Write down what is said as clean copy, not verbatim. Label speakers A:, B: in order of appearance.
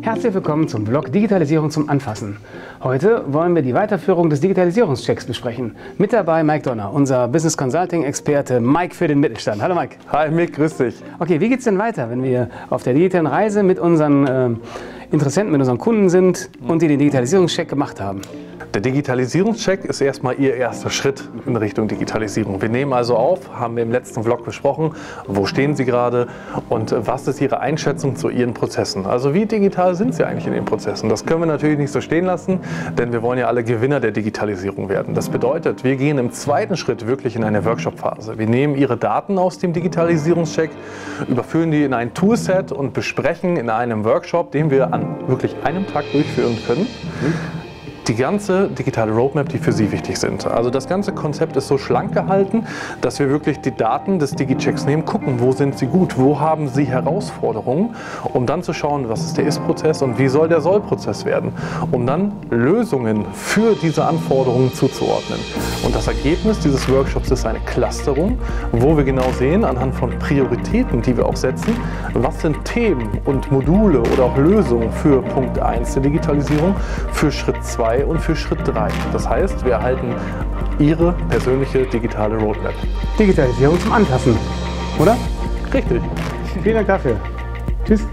A: Herzlich willkommen zum Blog Digitalisierung zum Anfassen. Heute wollen wir die Weiterführung des Digitalisierungschecks besprechen. Mit dabei Mike Donner, unser Business Consulting Experte Mike für den Mittelstand. Hallo Mike.
B: Hi Mick, grüß dich.
A: Okay, wie geht es denn weiter, wenn wir auf der digitalen Reise mit unseren Interessenten, mit unseren Kunden sind und die den Digitalisierungscheck gemacht haben?
B: Der Digitalisierungscheck ist erstmal Ihr erster Schritt in Richtung Digitalisierung. Wir nehmen also auf, haben wir im letzten Vlog besprochen, wo stehen Sie gerade und was ist Ihre Einschätzung zu Ihren Prozessen. Also wie digital sind Sie eigentlich in den Prozessen? Das können wir natürlich nicht so stehen lassen, denn wir wollen ja alle Gewinner der Digitalisierung werden. Das bedeutet, wir gehen im zweiten Schritt wirklich in eine Workshop-Phase. Wir nehmen Ihre Daten aus dem Digitalisierungscheck, überführen die in ein Toolset und besprechen in einem Workshop, den wir an wirklich einem Tag durchführen können, die ganze digitale Roadmap, die für Sie wichtig sind. Also das ganze Konzept ist so schlank gehalten, dass wir wirklich die Daten des Digichecks nehmen, gucken, wo sind sie gut, wo haben sie Herausforderungen, um dann zu schauen, was ist der Ist-Prozess und wie soll der Soll-Prozess werden, um dann Lösungen für diese Anforderungen zuzuordnen. Und das Ergebnis dieses Workshops ist eine Clusterung, wo wir genau sehen, anhand von Prioritäten, die wir auch setzen, was sind Themen und Module oder auch Lösungen für Punkt 1 der Digitalisierung, für Schritt 2 und für Schritt 3. Das heißt, wir erhalten Ihre persönliche digitale Roadmap.
A: Digitalisierung zum Anfassen, oder?
B: Richtig.
A: Vielen Dank dafür. Tschüss.